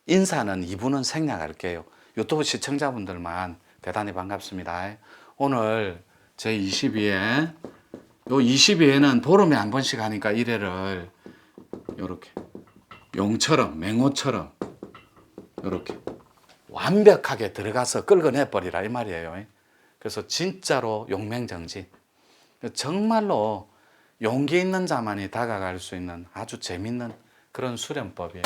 인사는 2부는 생략할게요. 유튜브 시청자분들만 대단히 반갑습니다. 오늘 제 22회, 요 22회는 보름에 한 번씩 하니까 1회를 요렇게 용처럼, 맹호처럼 요렇게 완벽하게 들어가서 긁어내 버리라 이 말이에요. 그래서 진짜로 용맹정진, 정말로 용기 있는 자만이 다가갈 수 있는 아주 재밌는 그런 수련법이에요.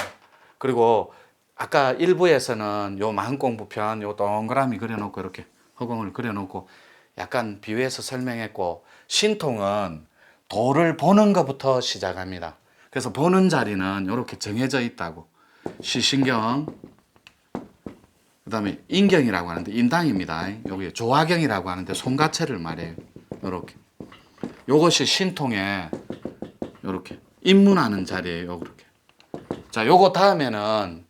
그리고 아까 일부에서는 요 마음공부편 요 동그라미 그려놓고 이렇게 허공을 그려놓고 약간 비유해서 설명했고, 신통은 도를 보는 것부터 시작합니다. 그래서 보는 자리는 이렇게 정해져 있다고. 시신경, 그 다음에 인경이라고 하는데 인당입니다. 여기 조화경이라고 하는데 손가채를 말해요. 이렇게. 요것이 신통에 이렇게 입문하는 자리예요. 요렇게. 자, 요거 다음에는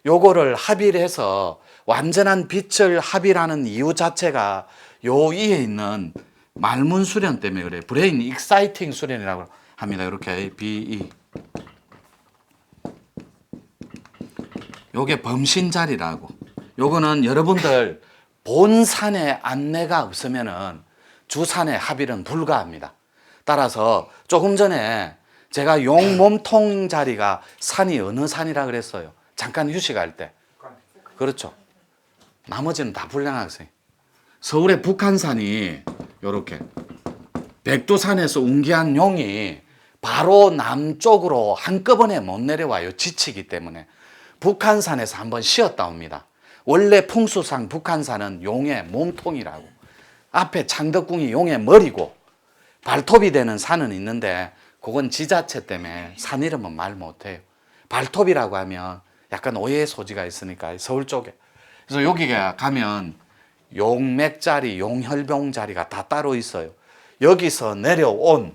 요거를 합의를 해서 완전한 빛을 합의라는 이유 자체가 요 위에 있는 말문 수련 때문에 그래요. 브레인 익사이팅 수련이라고 합니다. 이렇게 BE. 요게 범신 자리라고. 요거는 여러분들 본산에 안내가 없으면은 주산의 합의는 불가합니다. 따라서 조금 전에 제가 용몸통 자리가 산이 어느 산이라 그랬어요? 잠깐 휴식할 때. 그렇죠. 나머지는 다 불량학생. 서울의 북한산이 요렇게 백두산에서 운기한 용이 바로 남쪽으로 한꺼번에 못 내려와요. 지치기 때문에. 북한산에서 한번 쉬었다 옵니다. 원래 풍수상 북한산은 용의 몸통이라고. 앞에 창덕궁이 용의 머리고 발톱이 되는 산은 있는데 그건 지자체 때문에 산 이름은 말 못해요. 발톱이라고 하면 약간 오해의 소지가 있으니까 서울 쪽에. 그래서 여기 가면 용맥자리, 용혈병 자리가 다 따로 있어요. 여기서 내려온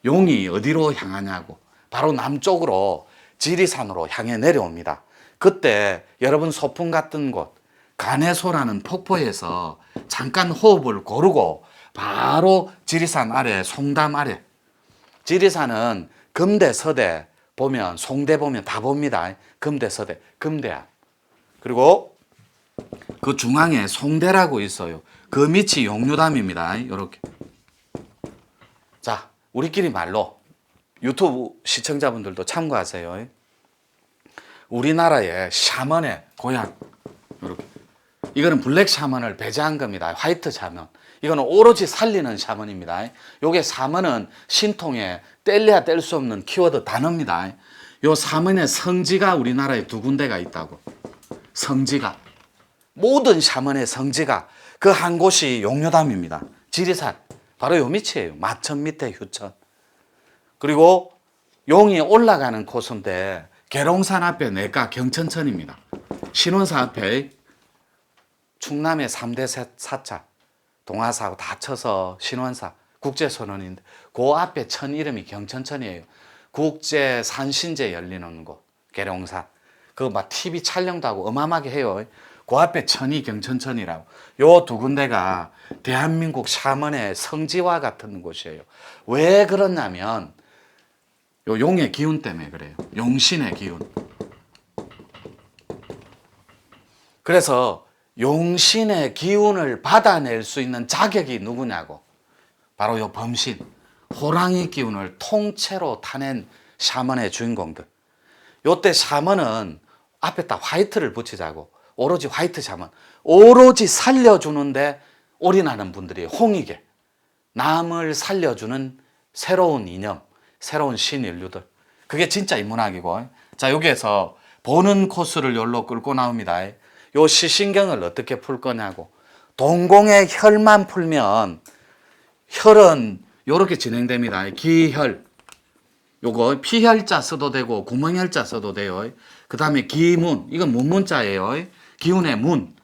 용이 어디로 향하냐고. 바로 남쪽으로 지리산으로 향해 내려옵니다. 그때 여러분 소풍 갔던 곳 간해소라는 폭포에서 잠깐 호흡을 고르고 바로 지리산 아래, 송담 아래. 지리산은 금대, 서대 보면, 송대 보면 다 봅니다. 금대, 서대, 금대암. 그리고 그 중앙에 송대라고 있어요. 그 밑이 용류담입니다. 이렇게. 자, 우리끼리 말로 유튜브 시청자분들도 참고하세요. 우리나라의 샤먼의 고향. 이렇게. 이거는 블랙 샤먼을 배제한 겁니다. 화이트 샤먼. 이거는 오로지 살리는 샤먼입니다. 요게 샤먼은 신통에 뗄래야 뗄 수 없는 키워드 단어입니다. 요 샤먼의 성지가 우리나라에 두 군데가 있다고. 성지가. 모든 샤먼의 성지가 그 한 곳이 용료담입니다. 지리산. 바로 요 밑이에요. 마천 밑에 휴천. 그리고 용이 올라가는 코스인데 계룡산 앞에 내과 경천천입니다. 신원사 앞에 충남의 3대 사차 동화사하고 다 쳐서 신원사 국제선원인데 그 앞에 천 이름이 경천천이에요. 국제 산신제 열리는 곳 계룡산. 그거 막 TV 촬영도 하고 어마어마하게 해요. 그 앞에 천이 경천천이라고. 요 두 군데가 대한민국 샤먼의 성지와 같은 곳이에요. 왜 그러냐면 요 용의 기운 때문에 그래요. 용신의 기운. 그래서 용신의 기운을 받아낼 수 있는 자격이 누구냐고. 바로 요 범신, 호랑이 기운을 통째로 타낸 샤먼의 주인공들. 요때 샤먼은 앞에다 화이트를 붙이자고. 오로지 화이트 샤먼. 오로지 살려주는데 올인하는 분들이 홍익에 남을 살려주는 새로운 이념, 새로운 신인류들. 그게 진짜 인문학이고. 자, 여기에서 보는 코스를 여기로 끌고 나옵니다. 요 시신경을 어떻게 풀 거냐고. 동공의 혈만 풀면 혈은 요렇게 진행됩니다. 기혈. 요거 피혈자 써도 되고 구멍혈자 써도 돼요. 그 다음에 기문. 이건 문문자예요. 기운의 문.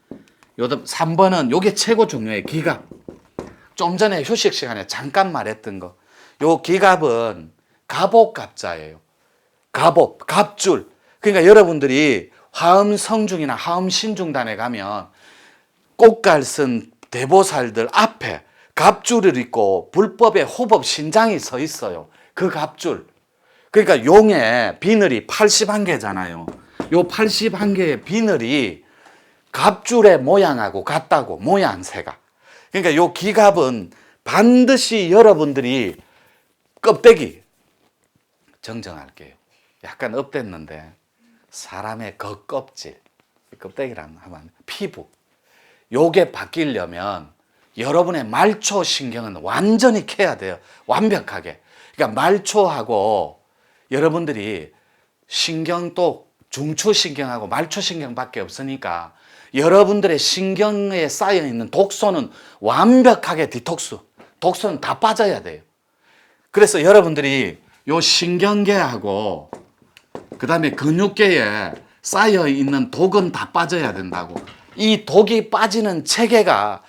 요 3번은 요게 최고 중요해요. 기갑. 좀 전에 휴식 시간에 잠깐 말했던 거. 요 기갑은 갑옥갑자예요. 갑옥, 갑줄. 그러니까 여러분들이 화엄성중이나 화엄신중단에 가면 꽃갈 쓴 대보살들 앞에 갑줄을 입고 불법의 호법 신장이 서 있어요. 그 갑줄. 그러니까 용의 비늘이 81개잖아요. 요 81개의 비늘이 갑줄의 모양하고 같다고, 모양새가. 그러니까 요 기갑은 반드시 여러분들이 껍데기 정정할게요. 약간 업됐는데 사람의 겉껍질, 껍데기랑 하면 피부, 요게 바뀌려면 여러분의 말초 신경은 완전히 켜야 돼요. 완벽하게. 그러니까 말초하고 여러분들이 신경도 중추신경하고 말초신경밖에 없으니까 여러분들의 신경에 쌓여있는 독소는 완벽하게 디톡스, 독소는 다 빠져야 돼요. 그래서 여러분들이 요 신경계하고 그 다음에 근육계에 쌓여있는 독은 다 빠져야 된다고. 이 독이 빠지는 체계가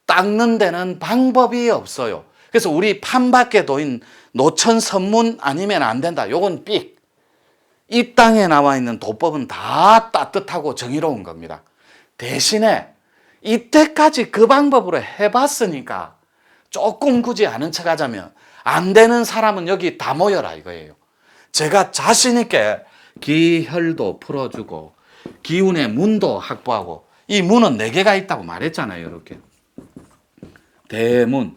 닦는 데는 방법이 없어요. 그래서 우리 판밖에 도인 노천 선문 아니면 안 된다. 요건 삑. 이 땅에 나와 있는 도법은 다 따뜻하고 정의로운 겁니다. 대신에 이때까지 그 방법으로 해봤으니까 조금 굳이 아는 척 하자면 안 되는 사람은 여기 다 모여라 이거예요. 제가 자신 있게 기혈도 풀어주고 기운의 문도 확보하고, 이 문은 4개가 있다고 말했잖아요. 이렇게 대문,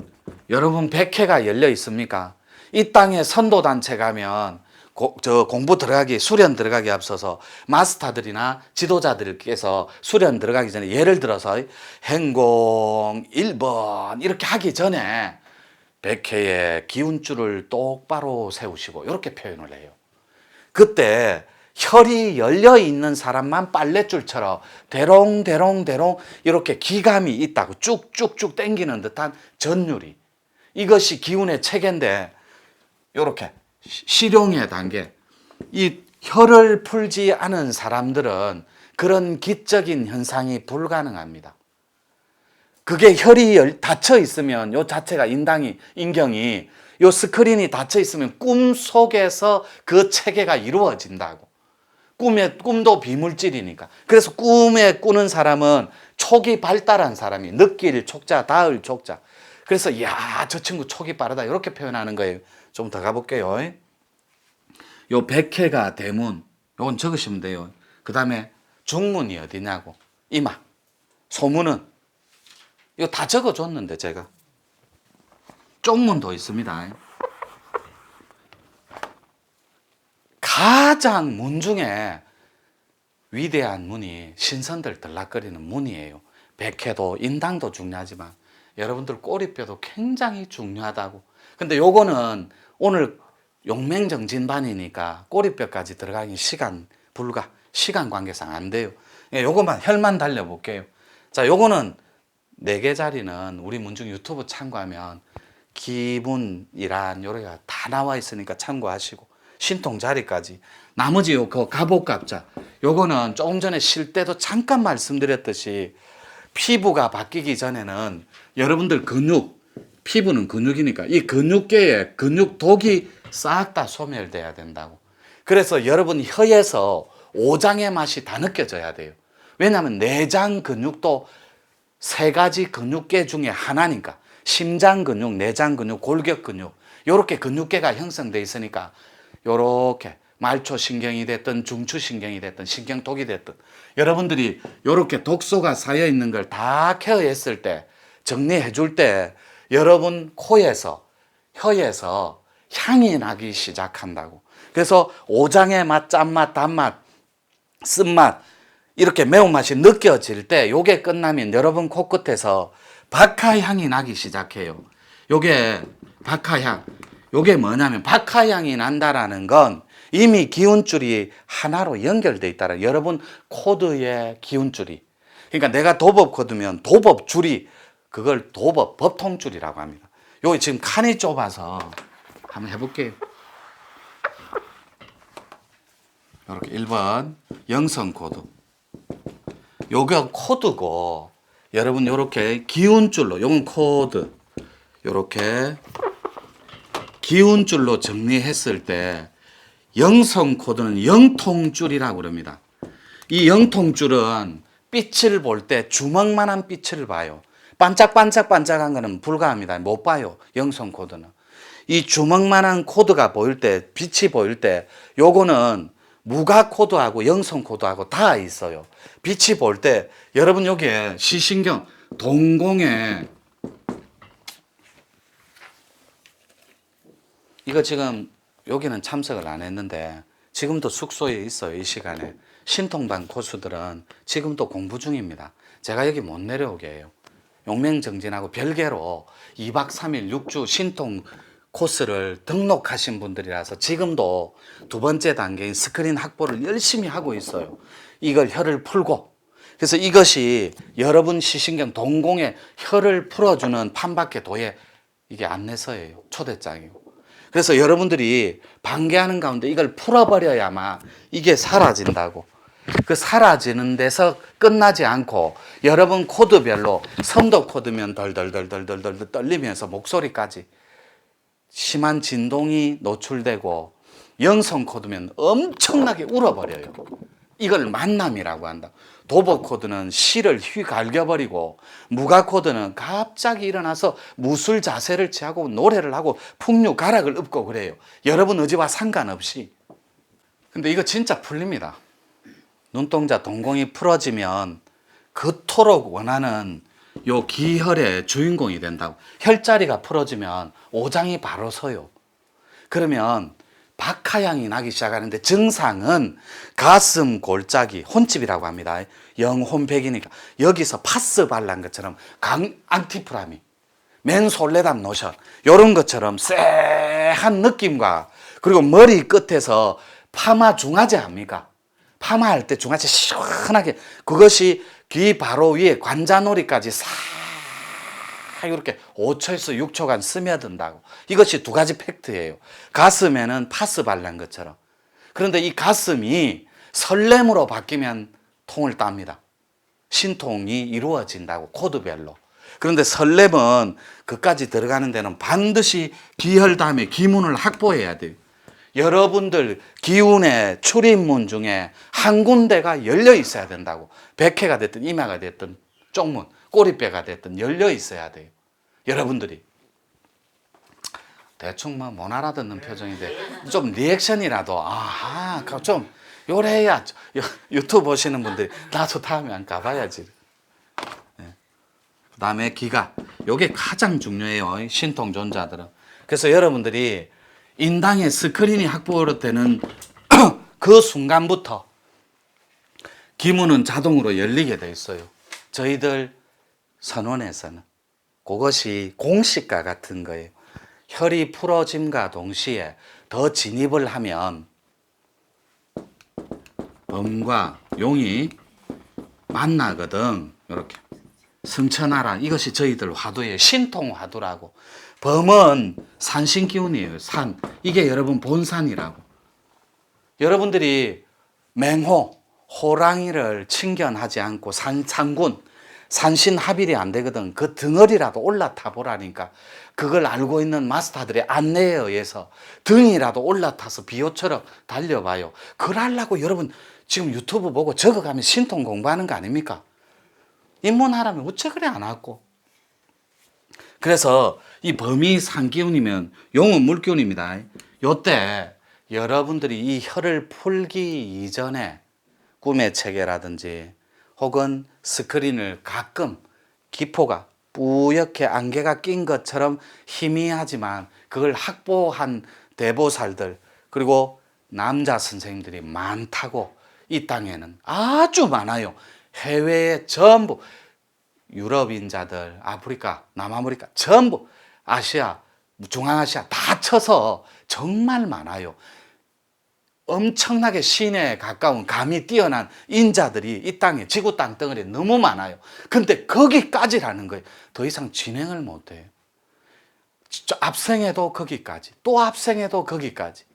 여러분 100회가 열려 있습니까? 이 땅에 선도단체 가면 공부 들어가기, 수련 들어가기 앞서서 마스터들이나 지도자들께서 수련 들어가기 전에 예를 들어서 행공 1번 이렇게 하기 전에 100회의 기운줄을 똑바로 세우시고 이렇게 표현을 해요. 그때 혈이 열려 있는 사람만 빨랫줄처럼 대롱대롱대롱 이렇게 기감이 있다고 쭉쭉쭉 당기는 듯한 전율이, 이것이 기운의 체계인데 이렇게 실용의 단계, 이 혈을 풀지 않은 사람들은 그런 기적인 현상이 불가능합니다. 그게 혈이 닫혀 있으면 요 자체가 인경이 요 스크린이 닫혀 있으면 꿈 속에서 그 체계가 이루어진다고. 꿈도 비물질이니까. 그래서 꿈에 꾸는 사람은 촉이 발달한 사람이, 느낄 촉자, 닿을 촉자. 그래서 야, 저 친구 촉이 빠르다 이렇게 표현하는 거예요. 좀 더 가볼게요. 요 백회가 대문, 요건 적으시면 돼요. 그 다음에 중문이 어디냐고, 이마, 소문은 이거 다 적어줬는데 제가 쪽문도 있습니다. 가장 문 중에 위대한 문이 신선들 들락거리는 문이에요. 백회도 인당도 중요하지만 여러분들 꼬리뼈도 굉장히 중요하다고. 근데 요거는 오늘 용맹정진반이니까 꼬리뼈까지 들어가기 시간 관계상 안 돼요. 요거만 혈만 달려볼게요. 자, 요거는 4개 자리는 우리 문중 유튜브 참고하면 기문이란 요래가 다 나와 있으니까 참고하시고, 신통 자리까지 나머지 그 갑옷갑자, 요거는 조금 전에 쉴 때도 잠깐 말씀드렸듯이 피부가 바뀌기 전에는 여러분들 피부는 근육이니까 이 근육계에 근육독이 싹 다 소멸돼야 된다고. 그래서 여러분 혀에서 오장의 맛이 다 느껴져야 돼요. 왜냐하면 내장 근육도 3가지 근육계 중에 하나니까. 심장 근육, 내장 근육, 골격 근육, 요렇게 근육계가 형성돼 있으니까 요렇게 말초신경이 됐든 중추신경이 됐든 신경독이 됐든 여러분들이 요렇게 독소가 쌓여 있는 걸 다 케어했을 때, 정리해 줄 때 여러분 코에서 혀에서 향이 나기 시작한다고. 그래서 오장의 맛, 짠맛, 단맛, 쓴맛, 이렇게 매운맛이 느껴질 때 요게 끝나면 여러분 코끝에서 박하향이 나기 시작해요. 요게 박하향. 요게 뭐냐면 박하향이 난다라는 건 이미 기운줄이 하나로 연결돼 있다라. 여러분 코드의 기운줄이. 그러니까 내가 도법 코드면 도법 줄이, 그걸 도법 법통줄이라고 합니다. 요게 지금 칸이 좁아서 한번 해볼게요. 이렇게 1번 영성 코드. 요게 코드고, 여러분 요렇게 기운줄로, 요건 코드, 요렇게 기운줄로 정리했을 때 영성 코드는 영통줄이라고 그럽니다. 이 영통줄은 빛을 볼 때 주먹만한 빛을 봐요. 반짝반짝반짝한 거는 불가합니다. 못 봐요. 영성 코드는. 이 주먹만한 코드가 보일 때, 빛이 보일 때 요거는 무각 코드하고 영성 코드하고 다 있어요. 빛이 볼 때 여러분 여기에 시신경 동공에 이거 지금 여기는 참석을 안 했는데 지금도 숙소에 있어요. 이 시간에 신통반 고수들은 지금도 공부 중입니다. 제가 여기 못 내려오게 해요. 용맹정진하고 별개로 2박 3일 6주 신통 코스를 등록하신 분들이라서 지금도 두 번째 단계인 스크린 확보를 열심히 하고 있어요. 이걸 혀를 풀고, 그래서 이것이 여러분 시신경 동공에 혀를 풀어주는 판박회 도예 이게 안내서예요. 초대장이에요. 그래서 여러분들이 반개하는 가운데 이걸 풀어버려야만 이게 사라진다고. 그 사라지는 데서 끝나지 않고 여러분 코드별로 성도 코드면 덜덜덜덜덜덜 떨리면서 목소리까지 심한 진동이 노출되고 영성 코드면 엄청나게 울어버려요. 이걸 만남이라고 한다. 도복 코드는 실을 휘갈겨버리고 무각 코드는 갑자기 일어나서 무술 자세를 취하고 노래를 하고 풍류 가락을 읊고 그래요. 여러분 의지와 상관없이. 근데 이거 진짜 풀립니다. 눈동자 동공이 풀어지면 그토록 원하는 요 기혈의 주인공이 된다고. 혈자리가 풀어지면 오장이 바로 서요. 그러면 박하향이 나기 시작하는데 증상은 가슴 골짜기, 혼집이라고 합니다. 영혼백이니까 여기서 파스 발란 것처럼 앙티프라미, 맨솔레담 노션 이런 것처럼 쎄한 느낌과 그리고 머리 끝에서 파마 중화제 합니까? 파마할 때 중화제 시원하게 그것이 귀 바로 위에 관자놀이까지 싹 이렇게 5초에서 6초간 스며든다고. 이것이 두 가지 팩트예요. 가슴에는 파스 발란 것처럼. 그런데 이 가슴이 설렘으로 바뀌면 통을 땁니다. 신통이 이루어진다고 코드별로. 그런데 설렘은 그까지 들어가는 데는 반드시 기혈 다음에 기문을 확보해야 돼요. 여러분들 기운의 출입문 중에 한 군데가 열려 있어야 된다고. 백회가 됐든 이마가 됐든 쪽문, 꼬리뼈가 됐든 열려 있어야 돼요. 여러분들이. 대충 뭐 못 알아듣는 표정인데 좀 리액션이라도 아하 좀 요래야 유튜브 보시는 분들이 나도 다음에 안 가봐야지. 네. 그 다음에 기가. 요게 가장 중요해요. 신통존자들은. 그래서 여러분들이 인당의 스크린이 확보되는 그 순간부터 기문은 자동으로 열리게 돼 있어요. 저희들 선원에서는. 그것이 공식과 같은 거예요. 혈이 풀어짐과 동시에 더 진입을 하면 범과 용이 만나거든. 이렇게 승천하라. 이것이 저희들 화두예요. 신통화두라고. 범은 산신기운이에요. 산. 이게 여러분 본산이라고. 여러분들이 맹호, 호랑이를 친견하지 않고 산군, 산신합일이 안 되거든. 그 덩어리라도 올라타 보라니까. 그걸 알고 있는 마스터들의 안내에 의해서 등이라도 올라타서 비호처럼 달려봐요. 그걸 하려고 여러분 지금 유튜브 보고 적어가면 신통 공부하는 거 아닙니까? 입문하라면 어째 그래 안 하고. 그래서 이 범이 산기운이면 용은 물기운입니다. 요때 여러분들이 이 혀를 풀기 이전에 꿈의 체계라든지 혹은 스크린을 가끔 기포가 뿌옇게 안개가 낀 것처럼 희미하지만 그걸 확보한 대보살들 그리고 남자 선생님들이 많다고. 이 땅에는 아주 많아요. 해외에 전부 유럽인자들, 아프리카, 남아메리카 전부 아시아, 중앙아시아 다 쳐서 정말 많아요. 엄청나게 신에 가까운 감이 뛰어난 인자들이 이 땅에 지구 땅덩어리에 너무 많아요. 근데 거기까지라는 거예요. 더 이상 진행을 못해요. 압생해도 거기까지, 또 압생해도 거기까지.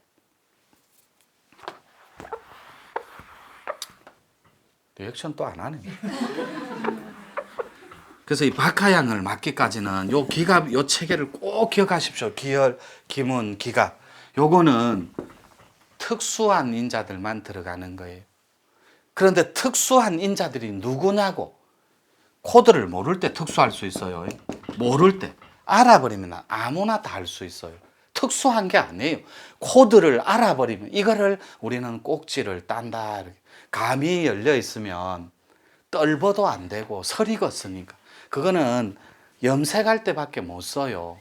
리액션 또 안 하네. 그래서 이 박하향을 맞기까지는 요 기가, 요 체계를 꼭 기억하십시오. 기혈, 기문, 기가. 요거는 특수한 인자들만 들어가는 거예요. 그런데 특수한 인자들이 누구냐고. 코드를 모를 때 특수할 수 있어요. 모를 때. 알아버리면 아무나 다 할 수 있어요. 특수한 게 아니에요. 코드를 알아버리면 이거를 우리는 꼭지를 딴다. 감이 열려 있으면 떨버도 안 되고 설이 걷으니까 그거는 염색할 때밖에 못 써요.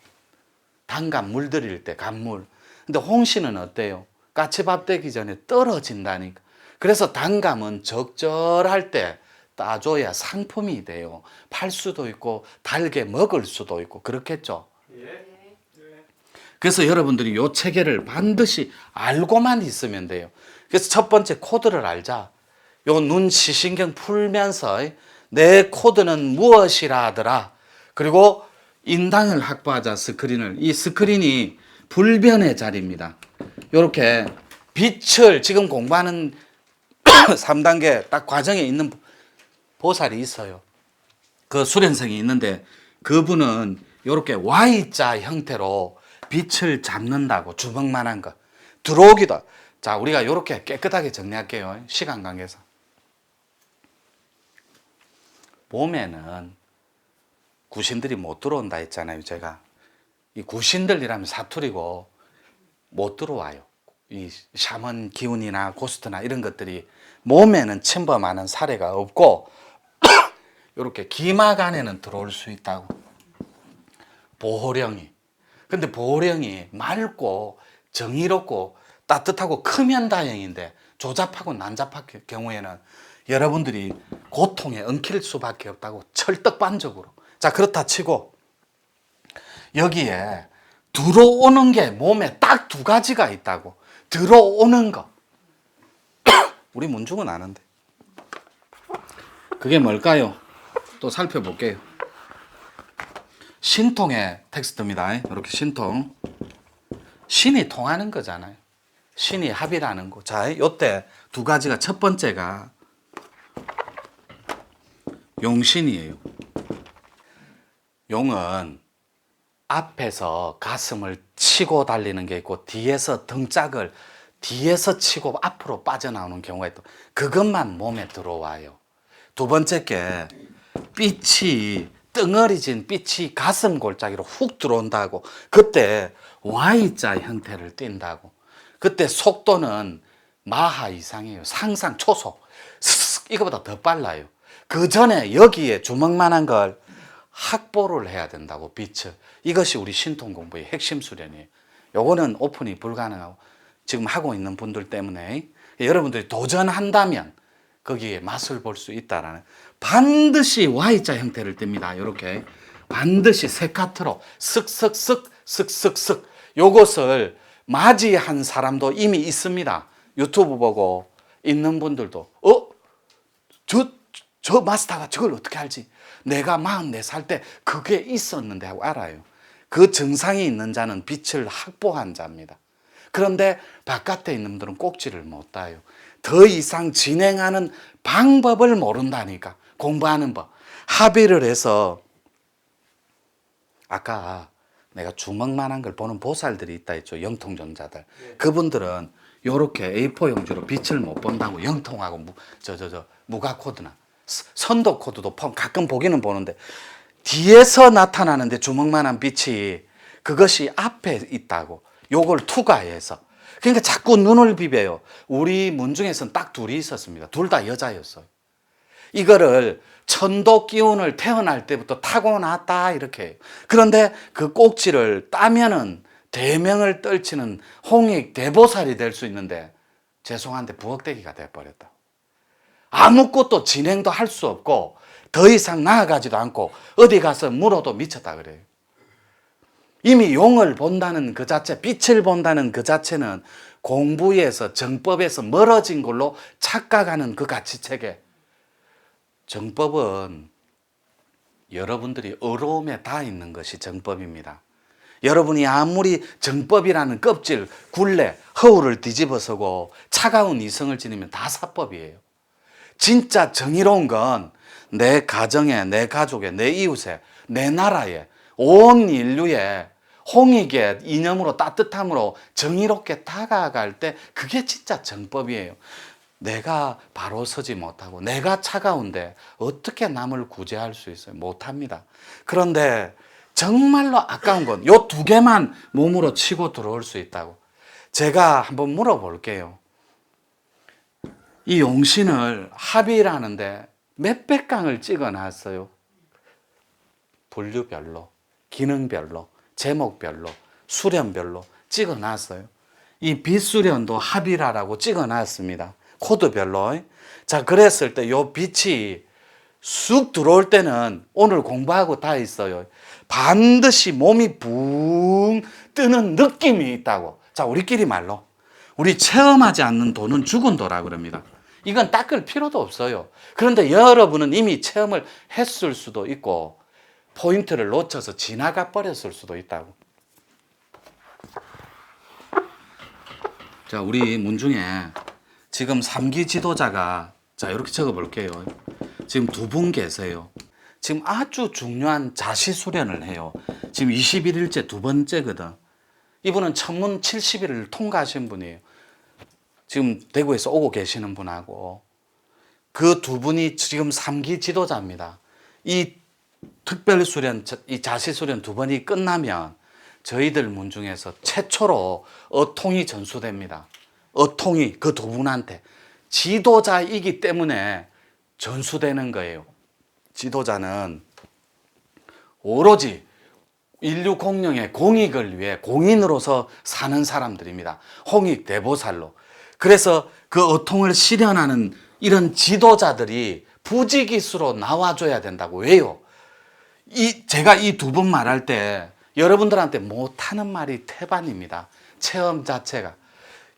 단감 물들일 때 감물. 근데 홍시는 어때요? 까치밥 되기 전에 떨어진다니까. 그래서 단감은 적절할 때 따줘야 상품이 돼요. 팔 수도 있고 달게 먹을 수도 있고 그렇겠죠. 그래서 여러분들이 요 체계를 반드시 알고만 있으면 돼요. 그래서 첫 번째 코드를 알자. 요 눈 시신경 풀면서 내 코드는 무엇이라 하더라. 그리고 인당을 확보하자. 스크린을. 이 스크린이 불변의 자리입니다. 요렇게 빛을 지금 공부하는 3단계 딱 과정에 있는 보살이 있어요. 그 수련생이 있는데 그분은 요렇게 Y자 형태로 빛을 잡는다고. 주먹만한 거 들어오기도. 자, 우리가 요렇게 깨끗하게 정리할게요. 시간 관계상. 봄에는 구신들이 못 들어온다 했잖아요. 제가 이 구신들이라면 사투리고 못 들어와요. 이 샤먼 기운이나 고스트나 이런 것들이 몸에는 침범하는 사례가 없고 이렇게 기막 안에는 들어올 수 있다고. 보호령이. 근데 보호령이 맑고 정의롭고 따뜻하고 크면 다행인데 조잡하고 난잡할 경우에는 여러분들이 고통에 엉킬 수밖에 없다고. 철떡반적으로. 자, 그렇다 치고 여기에 들어오는 게 몸에 딱 두 가지가 있다고. 들어오는 거. 우리 문중은 아는데 그게 뭘까요? 또 살펴볼게요. 신통의 텍스트입니다. 이렇게 신통. 신이 통하는 거잖아요. 신이 합이라는 거. 자, 요때 두 가지가, 첫 번째가 용신이에요. 용은 앞에서 가슴을 치고 달리는 게 있고 뒤에서 등짝을 뒤에서 치고 앞으로 빠져나오는 경우가 있고 그것만 몸에 들어와요. 두 번째 게 빛이 덩어리진 빛이 가슴 골짜기로 훅 들어온다고. 그때 Y자 형태를 띈다고. 그때 속도는 마하 이상이에요. 상상 초속. 스스스 이거보다 더 빨라요. 그 전에 여기에 주먹만한 걸 확보를 해야 된다고. 빛을. 이것이 우리 신통 공부의 핵심 수련이에요. 요거는 오픈이 불가능하고 지금 하고 있는 분들 때문에 여러분들이 도전한다면 거기에 맛을 볼 수 있다라는. 반드시 Y자 형태를 띱니다. 이렇게 반드시 세카트로 쓱쓱쓱 쓱쓱쓱. 요것을 맞이한 사람도 이미 있습니다. 유튜브 보고 있는 분들도 저 마스터가 저걸 어떻게 알지? 내가 44살 때 그게 있었는데 하고 알아요. 그 증상이 있는 자는 빛을 확보한 자입니다. 그런데 바깥에 있는 분들은 꼭지를 못 따요. 더 이상 진행하는 방법을 모른다니까. 공부하는 법. 합의를 해서 아까 내가 주먹만한 걸 보는 보살들이 있다 했죠. 영통전자들. 그분들은 요렇게 A4 용지로 빛을 못 본다고. 영통하고 무가 코드나 선도 코드도 가끔 보기는 보는데 뒤에서 나타나는데 주먹만한 빛이 그것이 앞에 있다고. 요걸 투과해서. 그러니까 자꾸 눈을 비벼요. 우리 문중에서는 딱 둘이 있었습니다. 둘 다 여자였어요. 이거를 천도 기운을 태어날 때부터 타고났다 이렇게 해요. 그런데 그 꼭지를 따면은 대명을 떨치는 홍익 대보살이 될 수 있는데 죄송한데 부엌대기가 돼버렸다. 아무것도 진행도 할 수 없고 더 이상 나아가지도 않고 어디 가서 물어도 미쳤다 그래요. 이미 용을 본다는 그 자체, 빛을 본다는 그 자체는 공부에서 정법에서 멀어진 걸로 착각하는 그 가치체계. 정법은 여러분들이 어려움에 다 있는 것이 정법입니다. 여러분이 아무리 정법이라는 껍질, 굴레, 허울을 뒤집어서고 차가운 이성을 지니면 다 사법이에요. 진짜 정의로운 건 내 가정에, 내 가족에, 내 이웃에, 내 나라에, 온 인류에 홍익의 이념으로 따뜻함으로 정의롭게 다가갈 때 그게 진짜 정법이에요. 내가 바로 서지 못하고 내가 차가운데 어떻게 남을 구제할 수 있어요? 못합니다. 그런데 정말로 아까운 건 요 두 개만 몸으로 치고 들어올 수 있다고. 제가 한번 물어볼게요. 이 용신을 합의라는데 몇백 강을 찍어놨어요. 분류별로, 기능별로, 제목별로, 수련별로 찍어놨어요. 이 빛수련도 합의라라고 찍어놨습니다. 코드별로. 자, 그랬을 때 요 빛이 쑥 들어올 때는 오늘 공부하고 다 있어요. 반드시 몸이 붕 뜨는 느낌이 있다고. 자, 우리끼리 말로. 우리 체험하지 않는 도는 죽은 도라 그럽니다. 이건 닦을 필요도 없어요. 그런데 여러분은 이미 체험을 했을 수도 있고 포인트를 놓쳐서 지나가 버렸을 수도 있다고. 자, 우리 문중에 지금 3기 지도자가 자, 이렇게 적어 볼게요. 지금 두 분 계세요. 지금 아주 중요한 자시 수련을 해요. 지금 21일째 두 번째거든. 이분은 천문 70일을 통과하신 분이에요. 지금 대구에서 오고 계시는 분하고 그 두 분이 지금 3기 지도자입니다. 이 특별 수련, 이 자시 수련 두 번이 끝나면 저희들 문중에서 최초로 어통이 전수됩니다. 어통이 그 두 분한테 지도자이기 때문에 전수되는 거예요. 지도자는 오로지 인류 공룡의 공익을 위해 공인으로서 사는 사람들입니다. 홍익 대보살로. 그래서 그 어통을 실현하는 이런 지도자들이 부지기수로 나와줘야 된다고. 왜요? 제가 이 두 분 말할 때 여러분들한테 못하는 말이 태반입니다. 체험 자체가.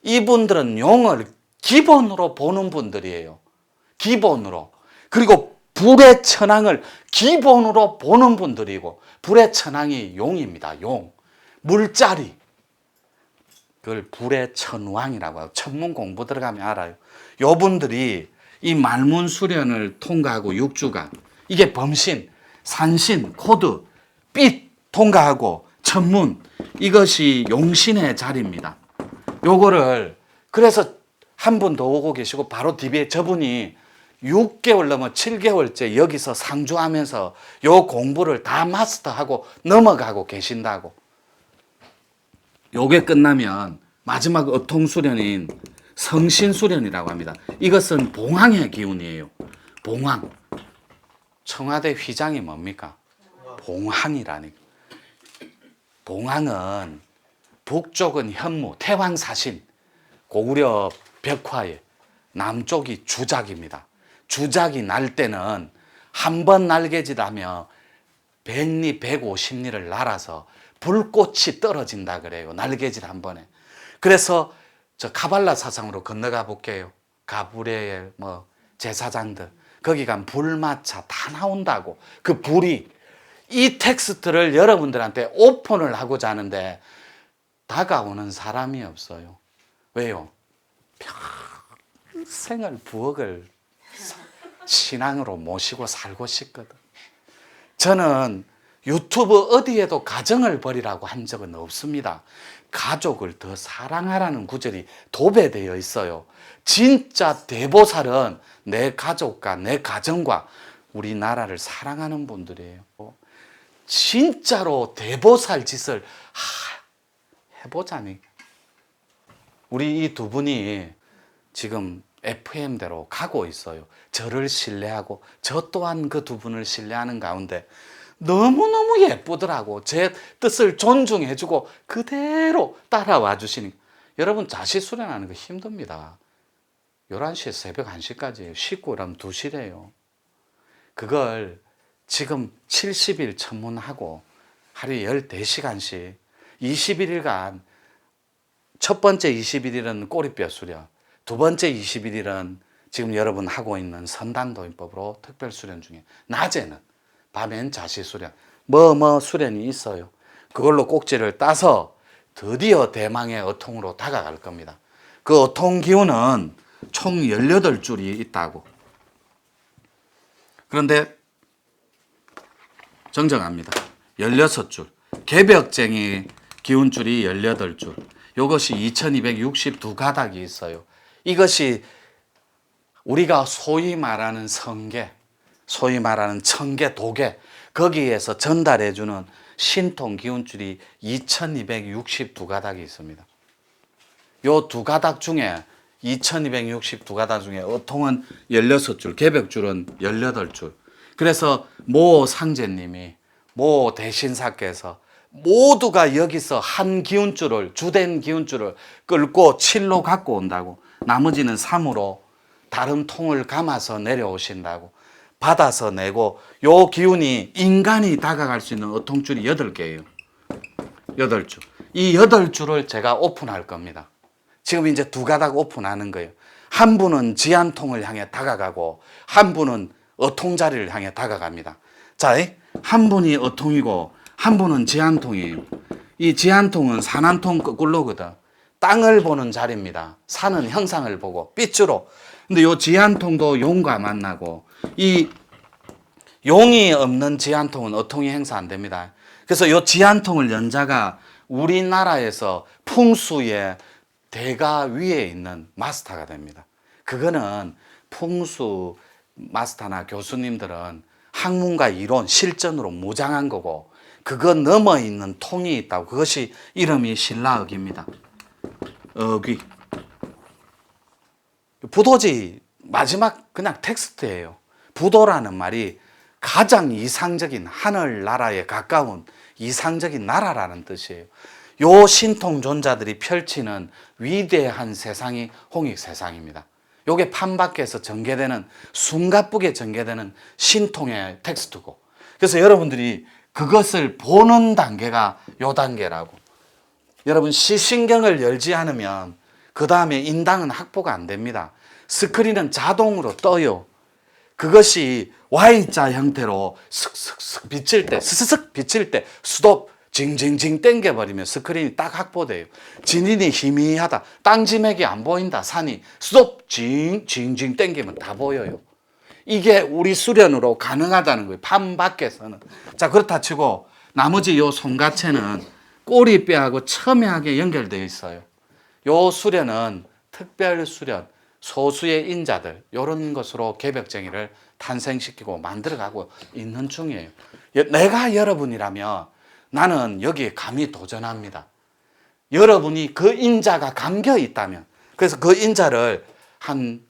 이분들은 용을 기본으로 보는 분들이에요. 기본으로. 그리고 불의 천왕을 기본으로 보는 분들이고, 불의 천왕이 용입니다. 용. 물자리. 그걸 불의 천왕이라고 하고, 천문 공부 들어가면 알아요. 요 분들이 이 말문 수련을 통과하고 6주간, 이게 범신, 산신, 코드, 빛 통과하고 천문, 이것이 용신의 자리입니다. 요거를 그래서 한 분 더 오고 계시고 바로 뒤에 저분이 6개월 넘어 7개월째 여기서 상주하면서 요 공부를 다 마스터하고 넘어가고 계신다고. 요게 끝나면 마지막 어통수련인 성신수련이라고 합니다. 이것은 봉황의 기운이에요. 봉황. 청와대 휘장이 뭡니까? 봉황이라니까. 봉황은 북쪽은 현무, 태왕사신, 고구려 벽화에, 남쪽이 주작입니다. 주작이 날 때는 한 번 날개짓하며 100리, 150리를 날아서 불꽃이 떨어진다 그래요. 날개짓 한 번에. 그래서 저 카발라 사상으로 건너가 볼게요. 가브리엘, 제사장들. 거기 가면 불마차 다 나온다고. 그 불이. 이 텍스트를 여러분들한테 오픈을 하고자 하는데 다가오는 사람이 없어요. 왜요? 평생을 부엌을 신앙으로 모시고 살고 싶거든. 저는 유튜브 어디에도 가정을 버리라고 한 적은 없습니다. 가족을 더 사랑하라는 구절이 도배되어 있어요. 진짜 대보살은 내 가족과 내 가정과 우리나라를 사랑하는 분들이에요. 진짜로 대보살 짓을 해보자니. 우리 이 두 분이 지금 FM대로 가고 있어요. 저를 신뢰하고 저 또한 그 두 분을 신뢰하는 가운데 너무너무 예쁘더라고. 제 뜻을 존중해주고 그대로 따라와 주시니. 여러분 자시 수련하는 거 힘듭니다. 11시에 새벽 1시까지 씻고 그러면 2시래요. 그걸 지금 70일 천문하고 하루에 14시간씩 21일간 첫 번째 21일은 꼬리뼈 수련, 두 번째 21일은 지금 여러분 하고 있는 선단도인법으로 특별 수련 중에 낮에는, 밤엔 자시 수련, 수련이 있어요. 그걸로 꼭지를 따서 드디어 대망의 어통으로 다가갈 겁니다. 그 어통 기운은 총 18줄이 있다고. 그런데 정정합니다. 16줄. 개벽쟁이 기운줄이 18줄. 이것이 2262가닥이 있어요. 이것이 우리가 소위 말하는 성계, 소위 말하는 천계, 도계, 거기에서 전달해주는 신통 기운줄이 2262가닥이 있습니다. 요 두 가닥 중에 2262가닥 중에 어통은 16줄, 개벽줄은 18줄. 그래서 모 상제님이, 모 대신사께서 모두가 여기서 한 기운줄을, 주된 기운줄을 끌고 7로 갖고 온다고, 나머지는 3으로 다른 통을 감아서 내려오신다고, 받아서 내고, 요 기운이 인간이 다가갈 수 있는 어통줄이 8개예요. 8줄. 이 8줄을 제가 오픈할 겁니다. 지금 이제 두 가닥 오픈하는 거예요. 한 분은 지한통을 향해 다가가고 한 분은 어통자리를 향해 다가갑니다. 자, 한 분이 어통이고 한 분은 지한통이에요. 이 지한통은 산한통 거꾸로거든. 땅을 보는 자리입니다. 산은 형상을 보고 삐쭈로. 근데 이 지한통도 용과 만나고, 이 용이 없는 지한통은 어통이 행사 안 됩니다. 그래서 이 지한통을 연 자가 우리나라에서 풍수의 대가 위에 있는 마스터가 됩니다. 그거는 풍수 마스터나 교수님들은 학문과 이론, 실전으로 무장한 거고, 그거 넘어 있는 통이 있다고. 그것이 이름이 신라억입니다. 억위. 부도지 마지막 그냥 텍스트예요. 부도라는 말이 가장 이상적인, 하늘나라에 가까운 이상적인 나라라는 뜻이에요. 요 신통존자들이 펼치는 위대한 세상이 홍익세상입니다. 요게 판밖에서 전개되는, 숨가쁘게 전개되는 신통의 텍스트고, 그래서 여러분들이 그것을 보는 단계가 요 단계라고. 여러분, 시신경을 열지 않으면 그 다음에 인당은 확보가 안 됩니다. 스크린은 자동으로 떠요. 그것이 Y자 형태로 슥슥슥 비칠 때, 스스슥 비칠 때 스톱 징징징 땡겨버리면 스크린이 딱 확보돼요. 진인이 희미하다, 땅지맥이 안 보인다, 산이 스톱 징징징 땡기면 다 보여요. 이게 우리 수련으로 가능하다는 거예요, 판 밖에서는. 자, 그렇다 치고 나머지 요 손가채는 꼬리뼈하고 첨예하게 연결되어 있어요. 요 수련은 특별 수련, 소수의 인자들, 이런 것으로 개벽쟁이를 탄생시키고 만들어가고 있는 중이에요. 내가 여러분이라면 나는 여기에 감히 도전합니다. 여러분이 그 인자가 감겨 있다면, 그래서 그 인자를 한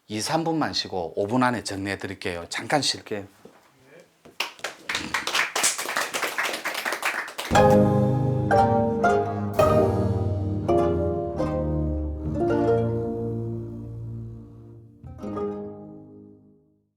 2, 3분만 쉬고 5분 안에 정리해 드릴게요. 잠깐 쉴게요.